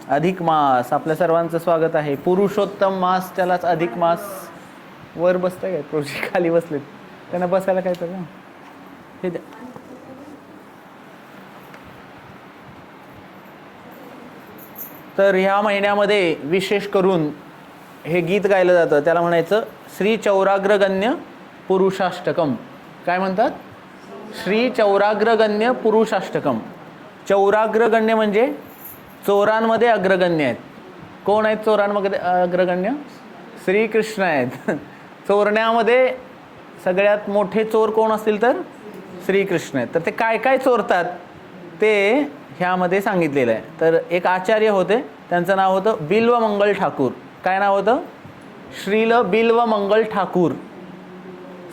अधिक मास आपल्या सर्वांचं स्वागत आहे. पुरुषोत्तम मास, त्यालाच अधिक मास. वर बसताय काय प्रोजी? खाली बसलेत, त्यांना बसायला काय तर हे द्या. तर ह्या महिन्यामध्ये विशेष करून हे गीत गायलं जातं, त्याला म्हणायचं श्री चौराग्रगण्य पुरुषाष्टकम. काय म्हणतात? श्री चौराग्रगण्य पुरुषाष्टकम. चौराग्रगण्य म्हणजे चोरांमध्ये अग्रगण्य आहेत. कोण आहेत चोरांमध्ये अग्रगण्य? श्रीकृष्ण आहेत. चोरण्यामध्ये सगळ्यात मोठे चोर कोण असतील तर श्रीकृष्ण आहेत. तर ते काय काय चोरतात ते ह्यामध्ये सांगितलेलं आहे. तर एक आचार्य होते, त्यांचं नाव होतं बिल्वमंगल ठाकूर. काय नाव होतं? श्रील बिल्वमंगल ठाकूर.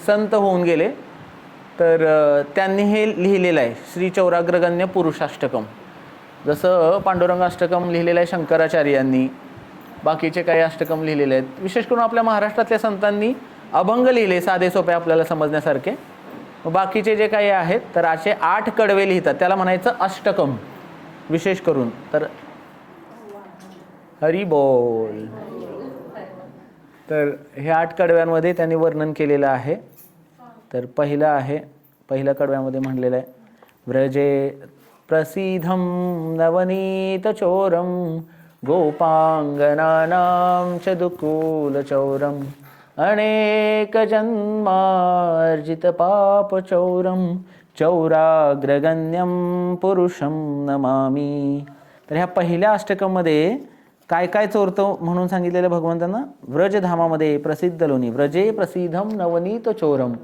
संत होऊन गेले. तर त्यांनी हे लिहिलेलं आहे श्री चौराग्रगण्य पुरुषाष्टकम. जसं पांडुरंग अष्टकम लिहिलेलं आहे शंकराचार्यांनी, बाकीचे काही अष्टकम लिहिलेले आहेत. विशेष करून आपल्या महाराष्ट्रातल्या संतांनी अभंग लिहिले साधे सोपे आपल्याला समजण्यासारखे. बाकीचे जे काही आहेत तर असे 8 कडवे लिहितात, त्याला म्हणायचं अष्टकम विशेष करून. तर हरी बोल. तर हे 8 कडव्यांमध्ये त्यांनी वर्णन केलेलं आहे. तर पहिल्या कडव्यामध्ये म्हणलेलं आहे व्रजे प्रसिद्धं नवनीत चोरम गोपांगनानां च दुकूल चौरम अनेक जन्मार्जित पाप चौरम चौराग्रगण्यम पुरुषम नमामि. तर ह्या पहिल्या अष्टकमध्ये काय काय चोरतो म्हणून सांगितलेलं भगवंतांना. व्रजधामामध्ये प्रसिद्ध लोणी, व्रजे प्रसिद्धम नवनीत चोरम.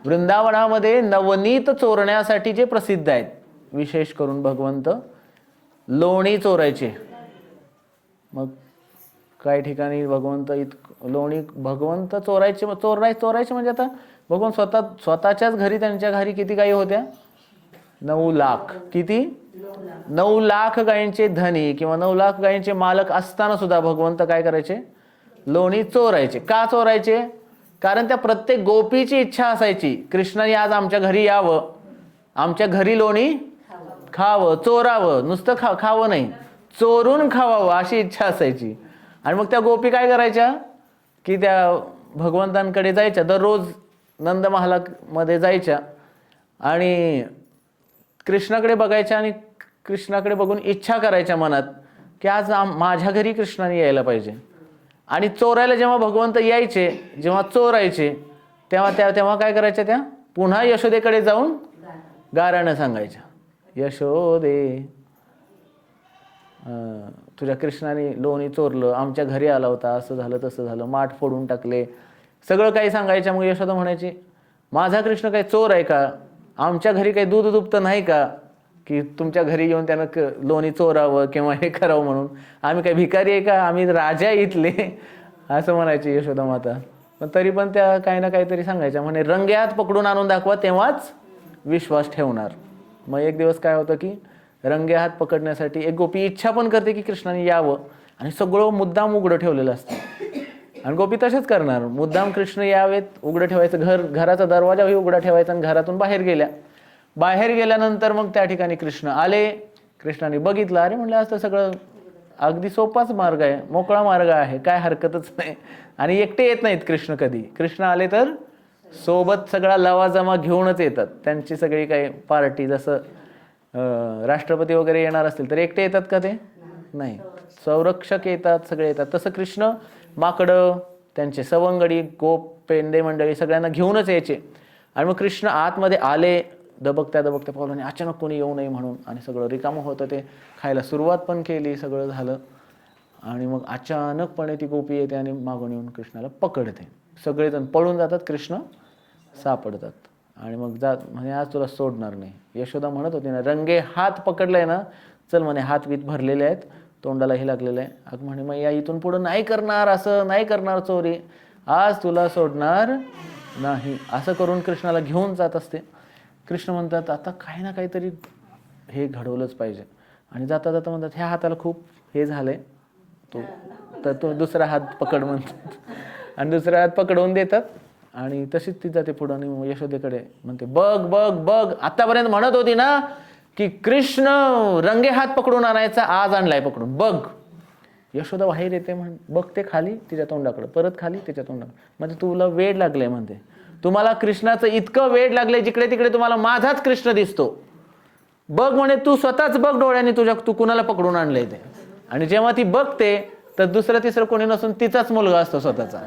वृंदावनामध्ये नवनीत चोरण्यासाठी जे प्रसिद्ध आहेत, विशेष करून भगवंत लोणी चोरायचे. मग काही ठिकाणी भगवंत लोणी भगवंत चोरायचे म्हणजे आता भगवंत स्वतःच्याच घरी, त्यांच्या घरी किती गायी होत्या? 9 लाख. किती? 9 लाख गायींचे धनी किंवा 9 लाख गायींचे मालक असताना सुद्धा भगवंत काय करायचे? लोणी चोरायचे. का चोरायचे? कारण त्या प्रत्येक गोपीची इच्छा असायची, कृष्णाने आज आमच्या घरी यावं, आमच्या घरी लोणी खावं, चोरावं. नुसतं खावं नाही, चोरून खावावं अशी इच्छा असायची. आणि मग त्या गोपी काय करायच्या की त्या भगवंतांकडे जायच्या, दररोज नंदमहालामध्ये जायच्या आणि कृष्णाकडे बघायच्या आणि कृष्णाकडे बघून इच्छा करायच्या मनात की आज माझ्या घरी कृष्णाने यायला पाहिजे. आणि चोरायला जेव्हा भगवंत यायचे, जेव्हा चोरायचे, तेव्हा काय करायच्या? त्या पुन्हा यशोदेकडे जाऊन गाराणं सांगायच्या. यशोदे, तुझ्या कृष्णाने लोणी चोरलं, आमच्या घरी आला होता, असं झालं तसं झालं, माठ फोडून टाकले, सगळं काही सांगायच्या. मग यशोदा म्हणायची, माझा कृष्ण काही चोर आहे का? आमच्या घरी काही दूध दुभतं नाही का की तुमच्या घरी येऊन त्यानं लोणी चोरावं किंवा हे करावं म्हणून? आम्ही काही भिकारी आहे का? आम्ही राजा इथले, असं म्हणायचे यशोदा माता. पण तरी पण त्या काही ना काहीतरी सांगायच्या. म्हणे रंगे हात पकडून आणून दाखवा, तेव्हाच विश्वास ठेवणार. मग एक दिवस काय होतं की रंगे हात पकडण्यासाठी एक गोपी इच्छा पण करते की कृष्णाने यावं आणि सगळं मुद्दाम उघडं ठेवलेलं असतं. आणि गोपी तसेच करणार, मुद्दाम कृष्ण यावेत, उघडं ठेवायचं, घराचा दरवाजाही उघडा ठेवायचा आणि घरातून बाहेर गेल्यानंतर मग त्या ठिकाणी कृष्ण आले. कृष्णाने बघितलं, अरे म्हणलं असं सगळं अगदी सोपाच मार्ग आहे, मोकळा मार्ग आहे, काय हरकतच नाही. आणि एकटे येत नाहीत कृष्ण कधी. कृष्ण आले तर सोबत सगळा लवाजमा घेऊनच येतात. त्यांची सगळी काही पार्टी, जसं राष्ट्रपती वगैरे येणार असतील तर एकटे येतात का? ते नाही, संरक्षक येतात, सगळे येतात. तसं कृष्ण माकडं, त्यांचे सवंगडी, गोप, पेंडे मंडळी सगळ्यांना घेऊनच यायचे. आणि मग कृष्ण आतमध्ये आले, दबकत्या पावलाने, अचानक कोणी येऊ नये म्हणून. आणि सगळं रिकामं होतं, ते खायला सुरुवात पण केली, सगळं झालं. आणि मग अचानकपणे ती गोपी येते आणि मागून येऊन कृष्णाला पकडते. सगळेजण पळून जातात, कृष्ण सापडतात. आणि मग म्हणे आज तुला सोडणार नाही. यशोदा म्हणत होती ना, रंगे हात पकडलाय ना, चल म्हणे, हात बीत भरलेले आहेत, तोंडालाही लागलेलं आहे. अग म्हणे मग या इथून पुढं नाही करणार, असं नाही करणार चोरी, आज तुला सोडणार नाही, असं करून कृष्णाला घेऊन जात असते. कृष्ण म्हणतात आता काही ना काहीतरी हे घडवलंच पाहिजे. आणि जाता जाता म्हणतात ह्या हाताला खूप हे झालंय, तो दुसरा हात पकड म्हणतात. आणि दुसरा हात पकडवून देतात. आणि तशीच ती जाते पुढं आणि यशोदेकडे म्हणते, बघ बघ बघ, आतापर्यंत म्हणत होती ना की कृष्ण रंगे हात पकडून आणायचा, आज आणलाय पकडून, बघ यशोदा बाहेर येते बघते खाली तिच्या तोंडाकडे, परत खाली तिच्या तोंडाकडे, म्हणजे तुला वेड लागलंय म्हणते, तुम्हाला कृष्णाचं इतकं वेड लागलंय, जिकडे तिकडे तुम्हाला माझाच कृष्ण दिसतो, बघ म्हणे, तू स्वतःच बघ डोळ्याने तू कुणाला पकडून आणलंय ते. आणि जेव्हा ती बघते तर दुसरं तिसरं कोणी नसून तिचाच मुलगा असतो स्वतःचा.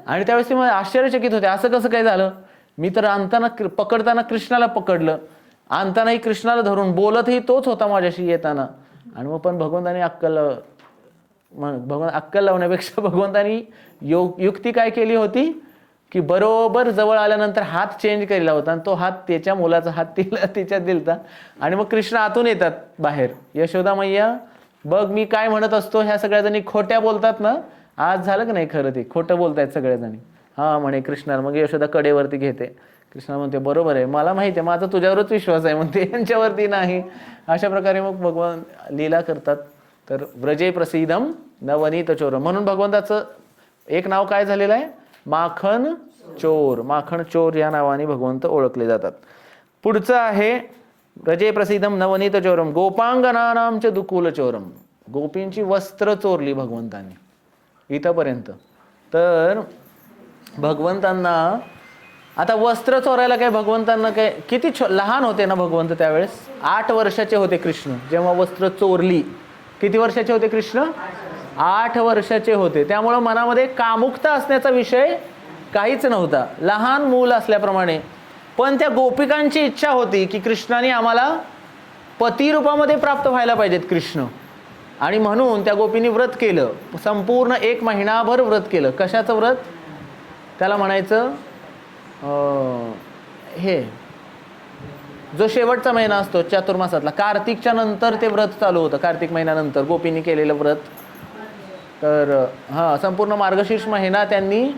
आणि त्यावेळेस ती आश्चर्यचकित होते, असं कसं काय झालं, मी तर पकडताना कृष्णाला पकडलं, आणतानाही कृष्णाला धरून, बोलतही तोच होता माझ्याशी येताना. आणि मग पण भगवंतानी अक्कल लावण्यापेक्षा भगवंतानी युक्ती काय केली होती की बरोबर जवळ आल्यानंतर हात चेंज केलेला होता, आणि तो हात त्याच्या मुलाचा हात तिच्यात दिलता. आणि मग कृष्ण आतून येतात बाहेर, यशोदा मैया बघ मी काय म्हणत असतो, ह्या सगळ्याजणी खोट्या बोलतात ना, आज झालं की नाही खरं, ते खोटं बोलतायत सगळ्याजणी. हा म्हणे कृष्णाला. मग यशोदा कडेवरती घेते, कृष्णा म्हणते बरोबर आहे, मला माहिती आहे, माझा तुझ्यावरच विश्वास आहे म्हणते, यांच्यावरती नाही. अशा प्रकारे मग भगवान लीला करतात. तर व्रजे प्रसिद्धम नवनीत चोरम, म्हणून भगवंताचं एक नाव काय झालेलं आहे, माखन चोर. माखन चोर या नावाने भगवंत ओळखले जातात. पुढचं आहे व्रजे प्रसिद्धम नवनीत चोरम गोपांगनानांच दुकुल चोरम. गोपींची वस्त्र चोरली भगवंतांनी इथंपर्यंत. तर भगवंतांना आता वस्त्र चोरायला काय, भगवंतांना काय, किती लहान होते ना भगवंत त्यावेळेस, 8 वर्षाचे होते कृष्ण जेव्हा वस्त्र चोरली. किती वर्षाचे होते कृष्ण, 8 वर्षाचे होते. त्यामुळं मनामध्ये कामुकता असण्याचा विषय काहीच नव्हता, लहान मूल असल्याप्रमाणे. पण त्या गोपिकांची इच्छा होती की कृष्णाने आम्हाला पती रूपामध्ये प्राप्त व्हायला पाहिजेत कृष्ण. आणि म्हणून त्या गोपींनी व्रत केलं, संपूर्ण 1 महिनाभर व्रत केलं. कशाचं व्रत, त्याला म्हणायचं हे जो शेवटचा महिना असतो चातुर्मासातला, कार्तिकच्या नंतर ते व्रत चालू होतं, कार्तिक महिन्यानंतर गोपींनी केलेलं व्रत. तर संपूर्ण मार्गशीर्ष महिना त्यांनी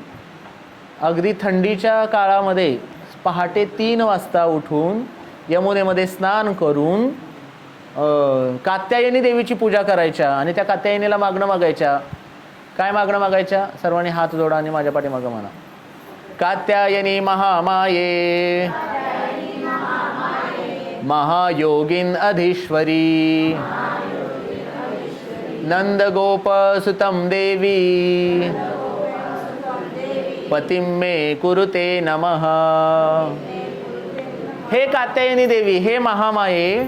अगदी थंडीच्या काळामध्ये पहाटे 3 वाजता उठून यमुनेमध्ये स्नान करून कात्यायनी देवीची पूजा करायच्या. आणि त्या कात्यायनीला मागणं मागायच्या. काय मागणं मागायच्या, सर्वांनी हात जोडा आणि माझ्या पाठीमागं म्हणा, कात्यायनी महामाये महायोगिन अधीश्वरी नंदगोप सुतम देवी पतिम मे कुरुते नमः. हे कात्यायनी देवी, हे महामाये,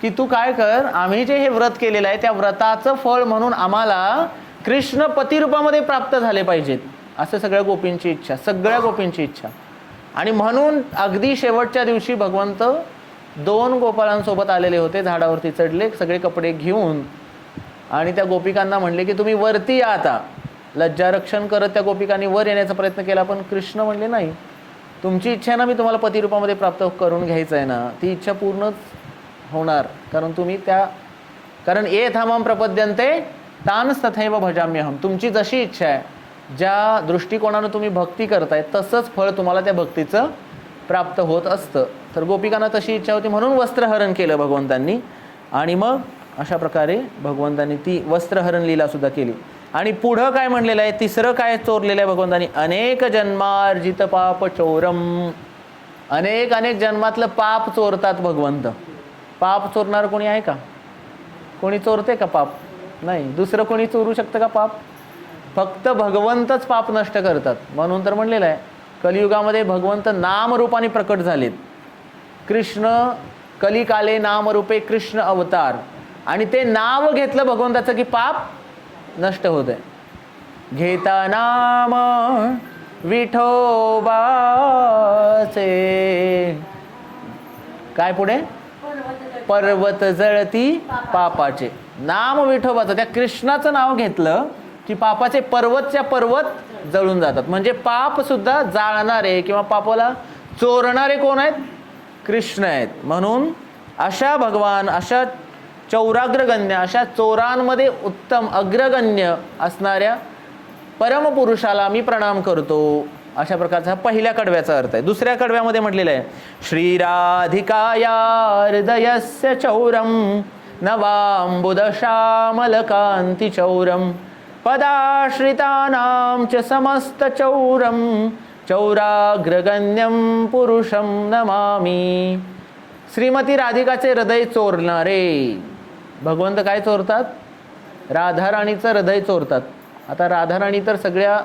की तू काय कर, आम्ही जे हे व्रत केलेलं आहे त्या व्रताचं फळ म्हणून आम्हाला कृष्ण पती रूपामध्ये प्राप्त झाले पाहिजेत, असं सगळ्या गोपींची इच्छा, सगळ्या गोपींची इच्छा. आणि म्हणून अगदी शेवटच्या दिवशी भगवंत 2 गोपाळांसोबत आलेले होते, झाडावरती चढले सगळे कपडे घेऊन, आणि त्या गोपिकांना म्हणले की तुम्ही वरती या. आता लज्जारक्षण करत त्या गोपिकांनी वर येण्याचा प्रयत्न केला, पण कृष्ण म्हणले नाही, तुमची इच्छा ना, मी तुम्हाला पती रूपामध्ये प्राप्त करून घ्यायचं आहे ना, ती इच्छा पूर्णच होणार, कारण तुम्ही कारण ये थामाम प्रपद्यन्ते तानस तथैव भजाम्यहम. तुमची जशी इच्छा आहे, ज्या दृष्टिकोनानं तुम्ही भक्ती करताय, तसंच फळ तुम्हाला त्या भक्तीचं प्राप्त होत असतं. तर गोपिकांना तशी इच्छा होती, म्हणून वस्त्रहरण केलं भगवंतांनी. आणि मग अशा प्रकारे भगवंतांनी ती वस्त्रहरण लीला सुद्धा केली. आणि पुढं काय म्हणलेलं आहे, तिसरं काय चोरलेलं आहे भगवंतांनी, अनेक जन्मार्जित पाप चोरम. अनेक जन्मातलं पाप चोरतात भगवंत. पाप चोरणार कोणी आहे का, कोणी चोरते का पाप, नाही. दुसरं कोणी चोरू शकतं का पाप, फक्त भगवंतच पाप नष्ट करतात. म्हणून तर म्हणलेलं आहे, कलियुगामध्ये भगवंत नामरूपाने प्रकट झालेत. कृष्ण कलिकाले नामरूपे कृष्ण अवतार. आणि ते नाव घेतलं भगवंताचं की पाप नष्ट होत आहे. घेता नाम विठोबाचे, काय पुढे, पर्वत जळती पापाचे. नाम विठोबाचं, त्या कृष्णाचं नाव घेतलं की पापाचे पर्वतच्या पर्वत जळून जातात. म्हणजे पाप सुद्धा जाळणारे किंवा पापाला चोरणारे कोण आहेत, कृष्ण आहेत. म्हणून अशा भगवान, अशा चौराग्रगण्य, अशा चोरांमध्ये उत्तम अग्रगण्य असणाऱ्या परमपुरुषाला मी प्रणाम करतो. अशा प्रकारचा पहिल्या कडव्याचा अर्थ आहे. दुसऱ्या कडव्यामध्ये म्हटलेलं आहे, श्रीराधिकाया हृदयस्य चौरम नवांबुदश्यामलकांती चौरम पदाश्रितानां च समस्त चौरम चौराग्रगण्यम पुरुषम नमामि. श्रीमती राधिकाचे हृदय चोरणारे भगवंत काय चोरतात, राधाराणीचं हृदय चोरतात. आता राधाराणी तर सगळ्या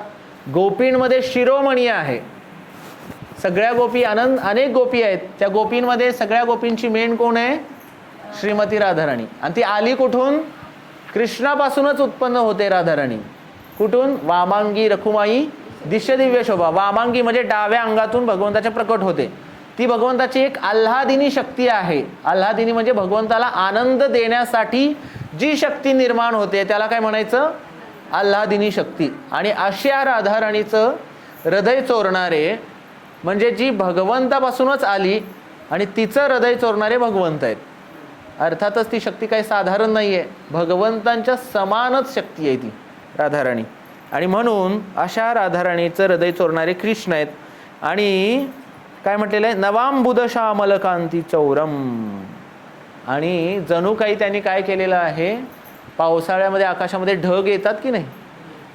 गोपींमध्ये शिरोमणी आहे. सगळ्या गोपी अनेक गोपी आहेत. त्या गोपींमध्ये सगळ्या गोपींची मेन कोण आहे? श्रीमती राधाराणी. आणि ती आली कुठून? कृष्णापासूनच उत्पन्न होते राधाराणी. कुठून? वामांगी रखुमाई दिश्य दिव्य शोभा. वामांगी म्हणजे डाव्या अंगातून भगवंताच्या प्रकट होते. ती भगवंताची एक आल्हादिनी शक्ती आहे. आल्हादिनी म्हणजे भगवंताला आनंद देण्यासाठी जी शक्ती निर्माण होते त्याला काय म्हणायचं? आल्हादिनी शक्ती. आणि अशा राधाराणीचं हृदय चोरणारे म्हणजे जी भगवंतापासूनच आली आणि तिचं हृदय चोरणारे भगवंत आहेत. अर्थातच ती शक्ती काही साधारण नाही आहे, भगवंतांच्या समानच शक्ती आहे ती राधाराणी. आणि म्हणून अशा राधाराणीचं हृदय चोरणारे कृष्ण आहेत. आणि काय म्हटलेलं आहे? नवांबुद श्यामल कांती चौरम. आणि जणू काही त्यांनी काय केलेलं आहे? पावसाळ्यामध्ये आकाशामध्ये ढग येतात की नाही,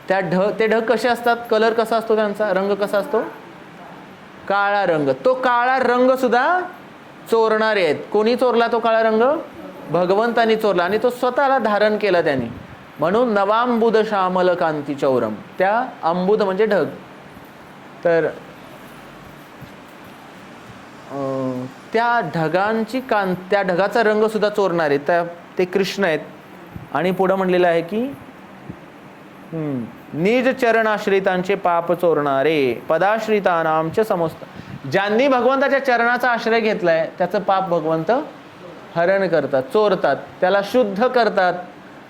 ते ढग कसे असतात? कलर कसा असतो त्यांचा? रंग कसा असतो? काळा रंग. तो काळा रंग सुद्धा चोरणारे आहेत. कोणी चोरला तो काळा रंग? भगवंतानी चोरला आणि तो स्वतःला धारण केला त्यांनी. म्हणून नवांबुद श्यामल कांती चौरम. त्या अंबुद म्हणजे ढग. तर त्या ढगांची त्या ढगाचा रंग सुद्धा चोरणारे ते कृष्ण आहेत. आणि पुढं म्हणलेलं आहे की निज चरणाश्रितांचे पाप चोरणारे पदाश्रितानांचे समस्त. ज्यांनी भगवंताच्या चरणाचा आश्रय घेतलाय त्याचं पाप भगवंत हरण करतात, चोरतात, त्याला शुद्ध करतात.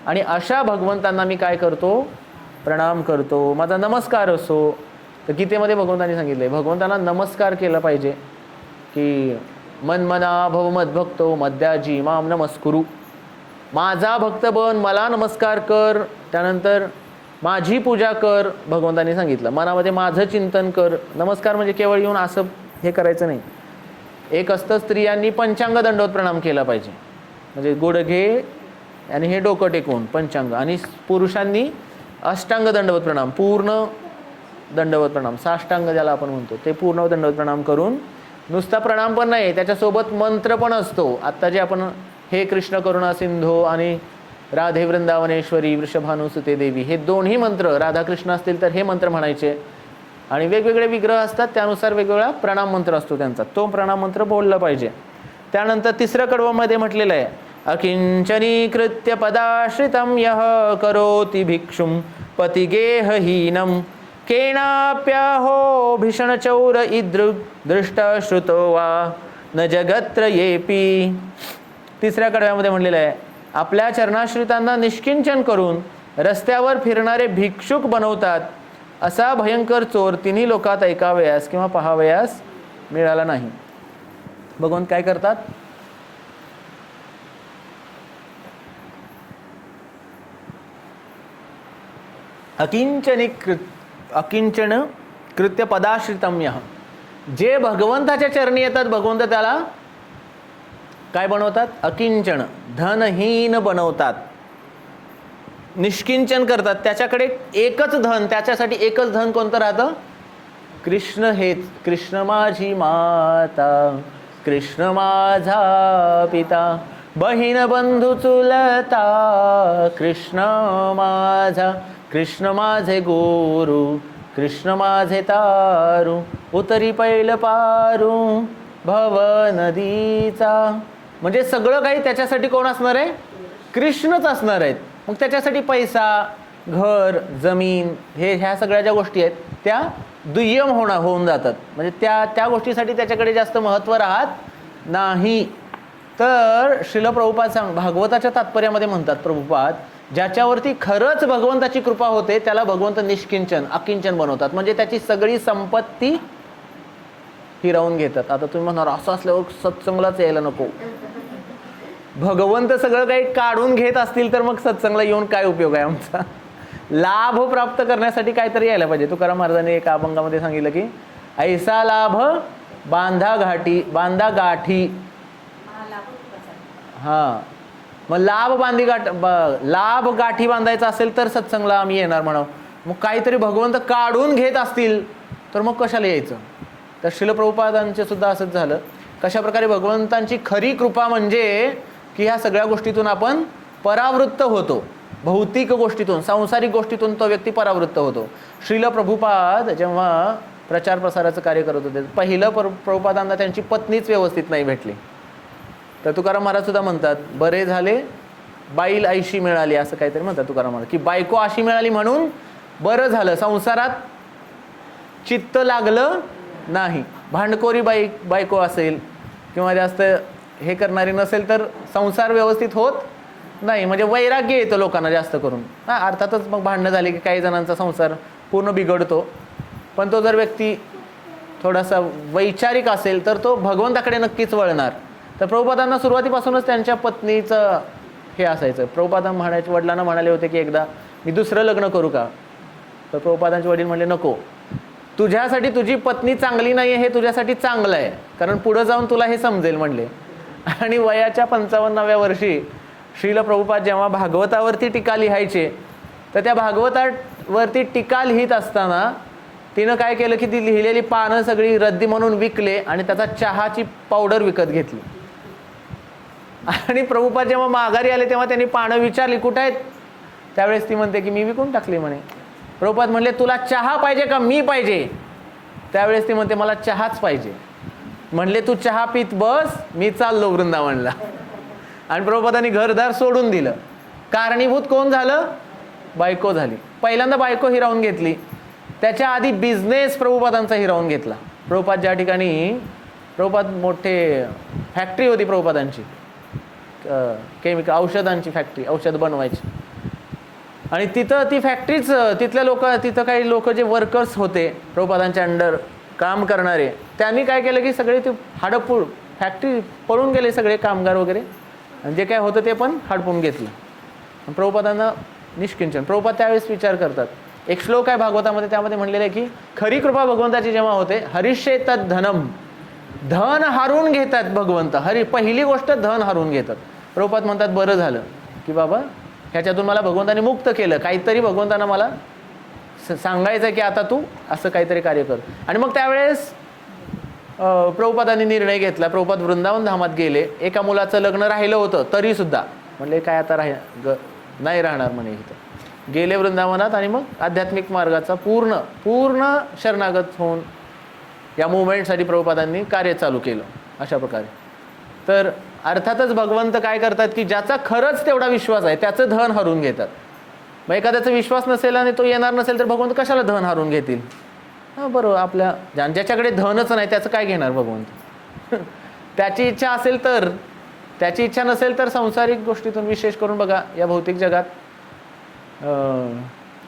आणि अशा भगवंतांना मी काय करतो? प्रणाम करतो, माझा नमस्कार असो. तर गीतेमध्ये भगवंतांनी सांगितलंय भगवंतांना नमस्कार केला पाहिजे की मनमना भव मद्भक्तो मद्याजी माम नमस्कुरु. माझा भक्त बन, मला नमस्कार कर, त्यानंतर माझी पूजा कर. भगवंतांनी सांगितलं मनामध्ये माझं चिंतन कर. नमस्कार म्हणजे केवळ येऊन असं हे करायचं नाही. एक असतं स्त्रियांनी पंचांग दंडवत प्रणाम केला पाहिजे, म्हणजे गुडघे आणि हे डोकं टेकवून पंचांग. आणि पुरुषांनी अष्टांग दंडवत प्रणाम, पूर्ण दंडवत प्रणाम, साष्टांग ज्याला आपण म्हणतो ते पूर्ण दंडवत प्रणाम करून. नुसता प्रणाम पण नाही, त्याच्यासोबत मंत्र पण असतो. आत्ता जे आपण हे कृष्ण करुणा सिंधो आणि राधे वृंदावनेश्वरी वृषभानुसुते देवी हे दोन्ही मंत्र, राधाकृष्ण असतील तर हे मंत्र म्हणायचे. आणि वेगवेगळे विग्रह असतात त्यानुसार वेगवेगळा प्रणाम मंत्र असतो त्यांचा, तो प्रणाम मंत्र बोलला पाहिजे. त्यानंतर तिसऱ्या कडवमध्ये म्हटलेलं आहे अकिंचनीकृत्य पदाश्रितं यः करोति भिक्षुं पतिगेहहीनं केनाप्याहो भीषणचौर इदृग् दृष्टश्रुतो वा न जगत्रयेपि. तिसऱ्या कडव्यामध्ये म्हणलेलं आहे आपल्या चरणाश्रितांना निष्किंचन करून रस्त्यावर फिरणारे भिक्षुक बनवतात असा भयंकर चोर तिन्ही लोकात ऐकावयास किंवा पाहावयास मिळाला नाही. भगवंत काय करतात? अकिंचन कृत्य पदाश्रितम यः. जे भगवंताच्या चरणी येतात भगवंत त्याला काय बनवतात? अकिंचन, धनहीन बनवतात, निष्किंचन करतात. त्याच्याकडे एकच धन, त्याच्यासाठी एकच धन कोणतं राहतं? कृष्ण हेच. कृष्ण माझी माता, कृष्ण माझा पिता, बहीण बंधू चुलता, कृष्ण माझा, कृष्ण माझे गुरु, कृष्ण माझे तारू, उतरी पैल पारू भव नदीचा. म्हणजे सगळं काही त्याच्यासाठी कोण असणार आहे? कृष्णच असणार आहेत. मग त्याच्यासाठी पैसा, घर, जमीन, ह्या सगळ्या ज्या गोष्टी आहेत त्या दुय्यम होऊन जातात. म्हणजे त्या गोष्टीसाठी त्याच्याकडे जास्त महत्त्व राहत नाही. तर श्रील प्रभुपाद भागवताच्या तात्पर्यामध्ये म्हणतात प्रभुपाद, ज्याच्यावरती खरंच भगवंताची कृपा होते त्याला भगवंत निष्किंचन, अकिंचन बनवतात. म्हणजे त्याची सगळी संपत्ती हिरावून घेतात. आता तुम्ही म्हणणार असं असल्यावर सत्संगलाच यायला नको. भगवंत सगळं काही काढून घेत असतील तर मग सत्संगला येऊन काय उपयोग आहे आमचा? लाभ प्राप्त करण्यासाठी काहीतरी यायला पाहिजे. तुकाराम महाराजांनी एका अभंगामध्ये सांगितलं की ऐसा लाभ बांधा गाठी. हां, मग लाभ गाठी बांधायचा असेल तर सत्संगला आम्ही येणार म्हणावं. मग काहीतरी भगवंत काढून घेत असतील तर मग कशाला यायचं? तर श्रील प्रभुपादांचे सुद्धा असंच झालं. कशा प्रकारे भगवंतांची खरी कृपा म्हणजे की ह्या सगळ्या गोष्टीतून आपण परावृत्त होतो. भौतिक गोष्टीतून, सांसारिक गोष्टीतून तो व्यक्ती परावृत्त होतो. श्रील प्रभुपाद जेव्हा प्रचार प्रसाराचं कार्य करत होते, पहिलं प्रभुपादांना त्यांची पत्नीच व्यवस्थित नाही भेटली. तर तुकाराम महाराज सुद्धा म्हणतात, बरे झाले बाईल ऐशी मिळाली, असं काहीतरी म्हणतात तुकाराम महाराज, की बायको अशी मिळाली म्हणून बरं झालं, संसारात चित्त लागलं नाही. भांडखोरी बायको असेल किंवा जास्त हे करणारी नसेल तर संसार व्यवस्थित होत नाही. म्हणजे वैराग्य येतं लोकांना जास्त करून. अर्थातच मग भांडणं झाली की काही जणांचा संसार पूर्ण बिघडतो. पण तो जर व्यक्ती थोडासा वैचारिक असेल तर तो भगवंताकडे नक्कीच वळणार. तर प्रभुपादांना सुरुवातीपासूनच त्यांच्या पत्नीचं हे असायचं. प्रभुपादा वडिलांना म्हणाले होते की एकदा मी दुसरं लग्न करू का? तर प्रभुपादांचे वडील म्हणले नको, तुझ्यासाठी तुझी पत्नी चांगली नाही हे तुझ्यासाठी चांगलं आहे, कारण पुढं जाऊन तुला हे समजेल म्हणले. आणि वयाच्या 55व्या वर्षी श्रील प्रभुपाद जेव्हा भागवतावरती टीका लिहायचे, तर त्या भागवतावरती टीका लिहित असताना तिनं काय केलं की ती लिहिलेली पानं सगळी रद्दी म्हणून विकले आणि त्याचा चहाची पावडर विकत घेतली. आणि प्रभुपाद जेव्हा माघारी आले तेव्हा त्यांनी पानं विचारली कुठे आहेत, त्यावेळेस ती म्हणते की मी विकून टाकली म्हणे. प्रभुपाद म्हणले तुला चहा पाहिजे का मी पाहिजे? त्यावेळेस ती म्हणते मला चहाच पाहिजे. म्हणले तू चहा पीत बस, मी चाललो वृंदावनला. आणि प्रभुपादांनी घरदार सोडून दिलं. कारणीभूत कोण झालं? बायको झाली. पहिल्यांदा बायको हिरावून घेतली, त्याच्या आधी बिझनेस प्रभुपादांचा हिरावून घेतला. प्रभुपाद ज्या ठिकाणी प्रभुपाद मोठे फॅक्टरी होती प्रभुपादांची, केमिकल औषधांची फॅक्टरी, औषध बनवायची. आणि तिथं ती फॅक्टरीच तिथल्या तिथं काही लोक जे वर्कर्स होते प्रभुपादांच्या अंडर काम करणारे, त्यांनी काय केलं की सगळे ते हडपून फॅक्टरी पळून गेले सगळे कामगार वगैरे, आणि जे काय होतं ते पण हडपून घेतलं. प्रभुपादांना निष्किंचन. प्रभुपाद त्यावेळेस विचार करतात. एक श्लोक आहे भागवतामध्ये, त्यामध्ये म्हणलेलं आहे की खरी कृपा भगवंताची जेव्हा होते, हरिष्ये तद धनम, धन हारून घेतात भगवंत. पहिली गोष्ट धन हारून घेतात. प्रभुपाद म्हणतात बरं झालं की बाबा ह्याच्यातून मला भगवंताने मुक्त केलं, काहीतरी भगवंतानं मला सांगायचं की आता तू असं काहीतरी कार्य कर. आणि मग त्यावेळेस प्रभुपादांनी निर्णय घेतला. प्रभुपाद वृंदावन धामात गेले. एका मुलाचं लग्न राहिलं होतं तरी सुद्धा म्हणले काय आता नाही राहणार म्हणे इथं. गेले वृंदावनात आणि मग आध्यात्मिक मार्गाचा पूर्ण शरणागत होऊन या मुवमेंटसाठी प्रभुपादांनी कार्य चालू केलं अशा प्रकारे. तर अर्थातच भगवंत काय करतात की ज्याचा खरंच तेवढा विश्वास आहे त्याचं धन हरून घेतात. मग एखाद्याचा विश्वास नसेल आणि तो येणार नसेल तर भगवंत कशाला धन हरून घेतील? हां बरोबर, आपल्या ज्याच्याकडे धनच नाही त्याचं काय घेणार भगवंत? त्याची इच्छा असेल तर, त्याची इच्छा नसेल तर सांसारिक गोष्टीतून, विशेष करून बघा या भौतिक जगात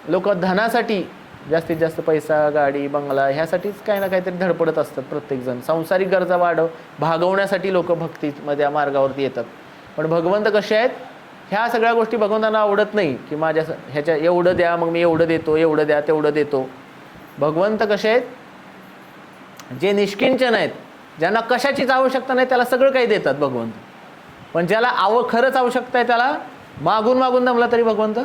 लोक धनासाठी जास्तीत जास्त पैसा, गाडी, बंगला ह्यासाठीच काही ना काहीतरी धडपडत असतात. प्रत्येकजण सांसारिक गरजा भागवण्यासाठी लोक भक्तीमध्ये मार्गावरती येतात. पण भगवंत कसे आहेत, ह्या सगळ्या गोष्टी भगवंतांना आवडत नाही की माझ्या ह्याच्या एवढं द्या मग मी एवढं देतो, एवढं द्या तेवढं देतो. भगवंत कसे आहेत, जे निष्किंचन आहेत, ज्यांना कशाचीच आवश्यकता नाही त्याला सगळं काही देतात भगवंत. पण ज्याला खरंच आवश्यकता आहे त्याला मागून मागून दमला तरी भगवंत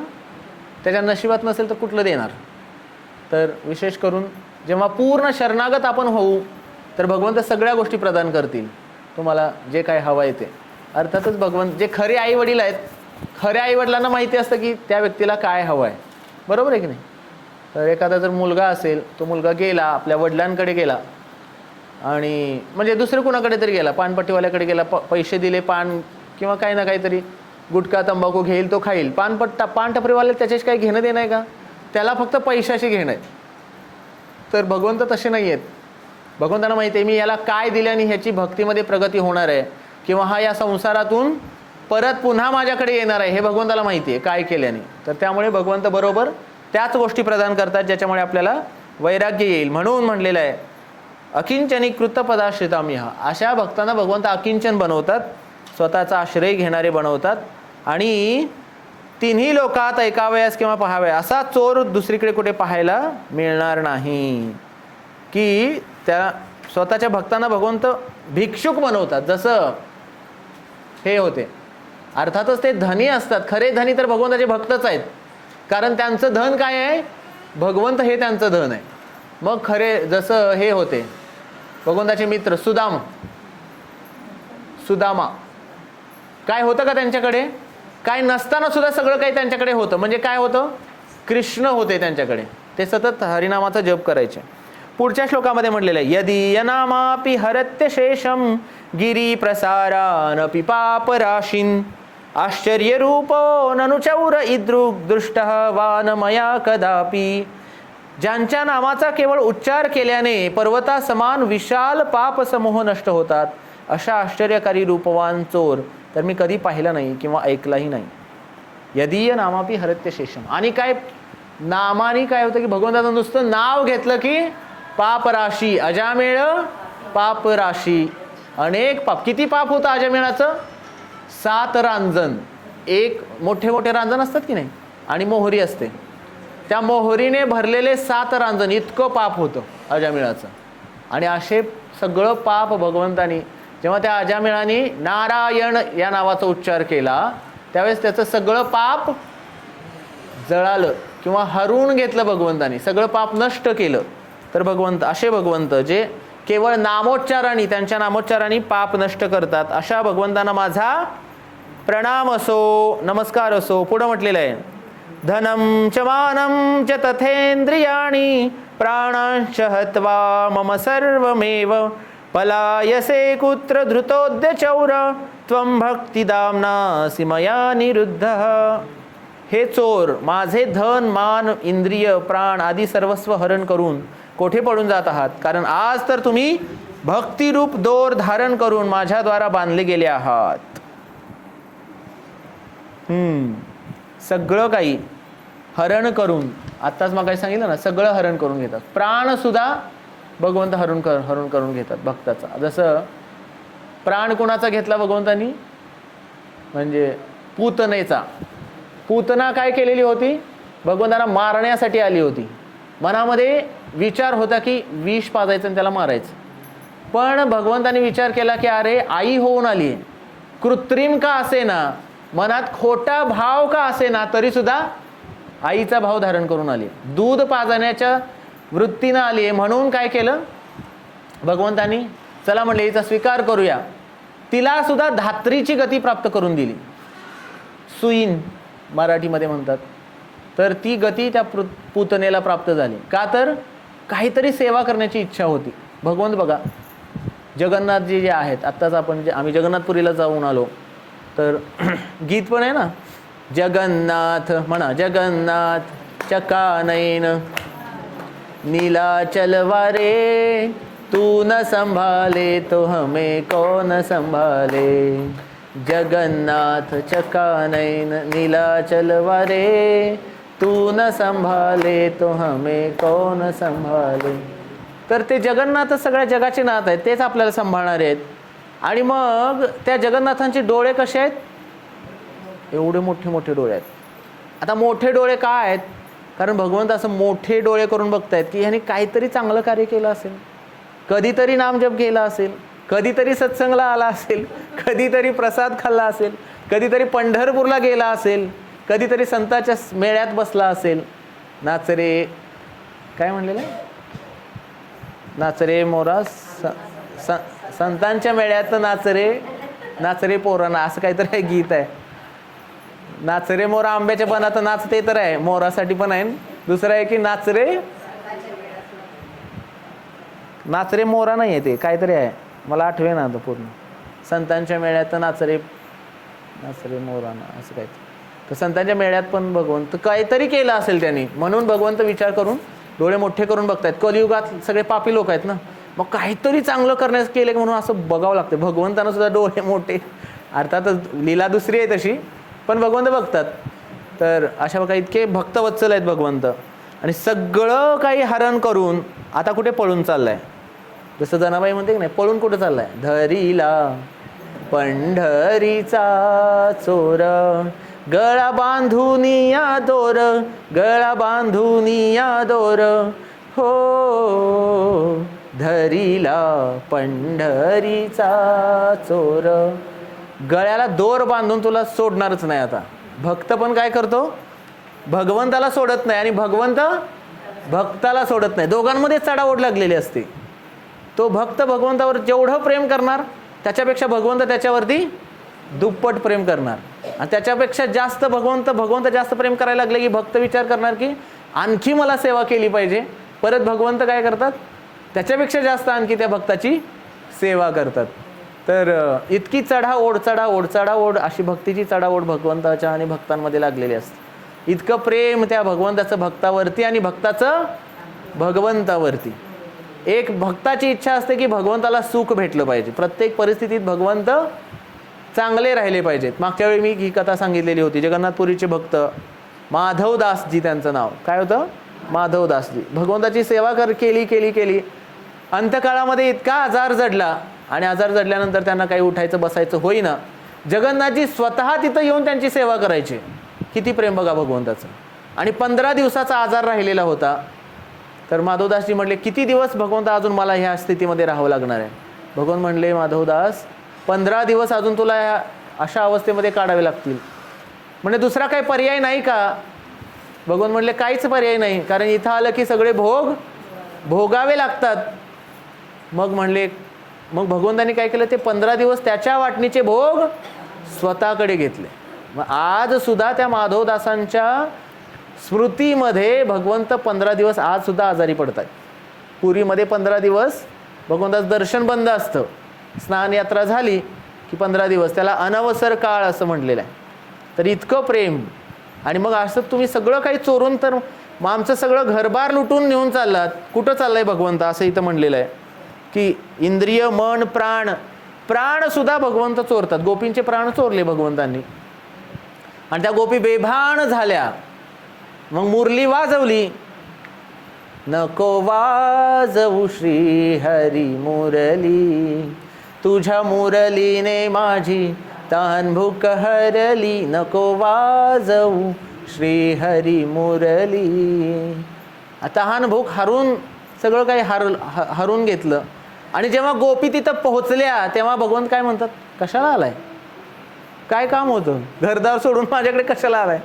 त्याच्या नशिबात नसेल तर कुठलं देणार. तर विशेष करून जेव्हा पूर्ण शरणागत आपण होऊ तर भगवंत सगळ्या गोष्टी प्रदान करतील तुम्हाला जे काय हवं आहे ते. अर्थातच भगवंत जे खरे आईवडील आहेत, खऱ्या आईवडिलांना माहिती असतं की त्या व्यक्तीला काय हवं आहे. बरोबर आहे की नाही? तर एखादा जर मुलगा असेल, तो मुलगा गेला आपल्या वडिलांकडे गेला आणि म्हणजे दुसरे कुणाकडे तरी गेला, पानपट्टीवाल्याकडे गेला, पैसे दिले, पान किंवा काही ना काहीतरी गुटखा तंबाखू घेईल, तो खाईल. पान टपरीवाले त्याच्याशी काही घेणं देणं आहे का? त्याला फक्त पैशाशी घेणं आहे. तर भगवंत तसे नाही आहेत. भगवंतांना माहिती आहे मी याला काय दिल्याने ह्याची भक्तीमध्ये प्रगती होणार आहे किंवा हा या संसारातून परत पुन्हा माझ्याकडे येणार आहे, हे भगवंताला माहिती आहे काय केल्याने. तर त्यामुळे भगवंत बरोबर त्याच गोष्टी प्रदान करतात ज्याच्यामुळे आपल्याला वैराग्य येईल. म्हणून म्हणलेलं आहे अकिंचनी कृतपदाश्रिताम्यः. अशा भक्तांना भगवंत अकिंचन बनवतात, स्वतःचा आश्रय घेणारे बनवतात. आणि तिन्ही लोकात ऐकावयास किंवा पाहावयास असा चोर दुसरीकडे कुठे पाहायला मिळणार नाही. की त्या स्वतःच्या भक्तांना भगवंत भिक्षुक बनवतात. जसं हे होते, अर्थातच ते धनी असतात. खरे धनी तर भगवंताचे भक्तच आहेत, कारण त्यांचं धन काय आहे, भगवंत हे त्यांचं धन आहे. मग खरे जसं हे होते भगवंताचे मित्र सुदामा, काय होतं का त्यांच्याकडे? काय नसताना सुद्धा सगळं काही त्यांच्याकडे होतं. म्हणजे काय होतं? कृष्ण होते त्यांच्याकडे. ते सतत हरिनामाचा जप करायचे. पुढच्या श्लोकामध्ये म्हटलेलं आहे, यदीयनामापि हरत्य शेषम गिरी प्रसारानपि पापराशीन आश्चर्यरूपो ननुचौर इदृक् दृष्टः वानमया कदापि. ज्यांच्या नामाचा केवळ उच्चार केल्याने पर्वता समान विशाल पाप समूह नष्ट होतात, अशा आश्चर्यकारी रूपवान चोर तर मी कधी पाहिला नाही किंवा ऐकलाही नाही. यदीय नामापि हरत्य शेषम. आणि काय नामानी काय होतं की भगवंताचं नुसतं नाव घेतलं की पापराशी, अजामेळ पापराशी, अनेक पाप. किती पाप होतं अजामेळाचं? 7 रांजण. एक मोठे मोठे रांजण असतात की नाही, आणि मोहरी असते, त्या मोहरीने भरलेले 7 रांजण, इतकं पाप होतं अजामेळाचं. आणि असे सगळं पाप भगवंतानी जेव्हा त्या अजामेळाने नारायण या नावाचा उच्चार केला त्यावेळेस त्याचं सगळं पाप जळालं किंवा हरून घेतलं भगवंतानी, सगळं पाप नष्ट केलं. तर भगवंत असे भगवंत जे केवळ नामोच्चाराने, त्यांच्या नामोच्चाराने पाप नष्ट करतात, अशा भगवंतांना माझा प्रणाम असो, नमस्कार असो. पुढं म्हटलेलं आहे, धनं च मानं च तथेंद्रियाणि प्राणांश हत्वा मम सर्वमेव पलायसे कुत्र धृतोद्य चौर त्वं भक्तिदाम्नासि मया निरुद्धः. हे चोर, माझे धन मान इंद्रिय प्राण आदी सर्वस्व हरण करून कोठे पडून जात आहात? कारण आज तर तुम्ही भक्तिरूप दोर धारण करून माझ्याद्वारा बांधले गेले आहात. सगळं काही हरण करून, आत्ताच मग काही सांगितलं ना, सगळं हरण करून घेतात. प्राण सुद्धा भगवंत हरण करून घेतात भक्ताचा. जसं प्राण कोणाचा घेतला भगवंतानी? म्हणजे पूतनेचा. पूतना काय केलेली होती? भगवंतांना मारण्यासाठी आली होती. मनामध्ये विचार होता की विष पाजायचं आणि त्याला मारायचं. पण भगवंतांनी विचार केला की अरे आई होऊन आली, कृत्रिम का असेना, मनात खोटा भाव का असेना, तरी सुद्धा आईचा भाव धारण करून आली, दूध पाजण्याच्या वृत्तीनं आली आहे. म्हणून काय केलं भगवंतांनी? चला म्हणले हिचा स्वीकार करूया. तिला सुद्धा धात्रीची गती प्राप्त करून दिली, सुईन मराठीमध्ये म्हणतात. तर ती गती त्या पूतनेला प्राप्त झाली. का? तर काहीतरी सेवा करण्याची इच्छा होती. भगवंत बघा, जगन्नाथजी जे आहेत, आत्ताच आम्ही जगन्नाथपुरीला जाऊन आलो, तर गीत पण आहे ना, जगन्नाथ म्हणा, जगन्नाथ चकानयन नीलाचल वारे तू न संभाले तो हमें कौन संभाले. जगन्नाथ चकानयन नीलाचल वारे तू न संभाले तो हमें कौन संभाले. तर ते जगन्नाथ सगळ्या जगाचे नाथ आहेत, तेच आपल्याला सांभाळणारे आहेत. आणि मग त्या जगन्नाथांचे डोळे कसे आहेत? एवढे मोठे मोठे डोळे आहेत. आता मोठे डोळे का आहेत? कारण भगवंत असं मोठे डोळे करून बघतायत की ह्याने काहीतरी चांगलं कार्य केलं असेल, कधीतरी नामजप केला असेल, कधीतरी सत्संगला आला असेल, कधीतरी प्रसाद खाल्ला असेल, कधीतरी पंढरपूरला गेला असेल, कधीतरी संतांच्या मेळ्यात बसला असेल. नाचरे काय म्हणलेलं? नाचरे मोरा संतांच्या मेळ्यात नाचरे, नाचरे पोरांना, असं काहीतरी गीत आहे. नाचरे मोरा आंब्याच्या बनात नाचते तर आहे, मोरासाठी पण आहे. दुसरं आहे की नाचरे, नाचरे मोरा नाही आहे, ते काहीतरी आहे, मला आठवे ना आता पूर्ण. संतांच्या मेळ्यात नाचरे, नाचरे मोराना, असं काहीतरी. तर संतांच्या मेळ्यात पण भगवंत काहीतरी केलं असेल त्यांनी, म्हणून भगवंत विचार करून डोळे मोठे करून बघतायत. कलियुगात सगळे पापी लोक आहेत ना, मग काहीतरी चांगलं करण्यास केलं म्हणून असं बघावं लागतं. भगवंतानं सुद्धा डोळे मोठे, अर्थातच लीला दुसरी आहे तशी, पण भगवंत बघतात. तर अशा प्रकारे इतके भक्तवत्सल आहेत भगवंत. आणि सगळं काही हरण करून आता कुठे पळून चाललाय? जसं जनाबाई म्हणते की नाही, पळून कुठे चाललाय? धरीला पंढरीचा चोर गळा बांधून या दोर, गळा बांधून या दोर हो, धरीला पंढरीचा चोर. गळ्याला दोर बांधून तुला सोडणारच नाही. आता भक्त पण काय करतो? भगवंताला सोडत नाही आणि भगवंत भक्ताला सोडत नाही. दोघांमध्ये चढाओढ लागलेली असते. तो भक्त भगवंतावर जेवढं प्रेम करणार त्याच्यापेक्षा भगवंत त्याच्यावरती दुप्पट प्रेम करणार. आणि त्याच्यापेक्षा जास्त भगवंत जास्त प्रेम करायला लागले की भक्त विचार करणार की आणखी मला सेवा केली पाहिजे. परत भगवंत काय करतात, त्याच्यापेक्षा जास्त आणखी त्या भक्ताची सेवा करतात. तर इतकी चढाओढ अशी भक्तीची चढाओढ भगवंताच्या आणि भक्तांमध्ये लागलेली असते. इतकं प्रेम त्या भगवंताचं भक्तावरती आणि भक्ताचं भगवंतावरती. एक भक्ताची इच्छा असते की भगवंताला सुख भेटलं पाहिजे, प्रत्येक परिस्थितीत भगवंत चांगले राहिले पाहिजेत. मागच्या वेळी मी ही कथा सांगितलेली होती. जगन्नाथपुरीचे भक्त माधवदासजी, त्यांचं नाव काय होतं, माधवदासजी. भगवंताची सेवा केली. अंतकाळामध्ये इतका आजार जडला आणि आजार जडल्यानंतर त्यांना काही उठायचं बसायचं होईना. जगन्नाथजी स्वतः तिथं येऊन त्यांची सेवा करायचे. किती प्रेम बघा भगवंताचं. आणि 15 दिवसाचा आजार राहिलेला होता. तर माधवदासजी म्हटले, किती दिवस भगवंत अजून मला ह्या स्थितीमध्ये राहावं लागणार आहे. भगवंत म्हणले, माधवदास 15 दिवस अजून तुला अशा अवस्थेमध्ये काढावे लागतील. म्हणजे दुसरा काही पर्याय नाही का. भगवंत म्हणले, काहीच पर्याय नाही, कारण इथं आलं की सगळे भोगावे लागतात. मग भगवंतांनी काय केलं, ते 15 दिवस त्याच्या वाटणीचे भोग स्वतःकडे घेतले. मग आज सुद्धा त्या माधवदासांच्या स्मृतीमध्ये भगवंत 15 दिवस आज सुद्धा आजारी पडतात. पुरीमध्ये 15 दिवस भगवंताचं दर्शन बंद असतं. स्नान यात्रा झाली की 15 दिवस त्याला अनवसर काळ असं म्हटलेलं आहे. तर इतकं प्रेम. आणि मग असं तुम्ही सगळं काही चोरून, तर मग आमचं सगळं घरबार लुटून नेऊन चाललात, कुठं चाललंय भगवंत, असं इथं म्हणलेलं आहे की इंद्रिय, मन, प्राण सुद्धा भगवंत चोरतात. गोपींचे प्राण चोरले भगवंतांनी आणि त्या गोपी बेभान झाल्या. मग मुरली वाजवली, नको वाजवू श्री हरी मुरली, तुझ्या मुरलीने माझी तहान भूक हरली, नको वाजवू श्री हरी मुरली. तहान भूक हरून सगळं काही हरून घेतलं. आणि जेव्हा गोपी तिथं पोहोचल्या तेव्हा भगवंत काय म्हणतात, कशाला आलाय, काय काम होतं, घरदार सोडून माझ्याकडे कशाला आलाय.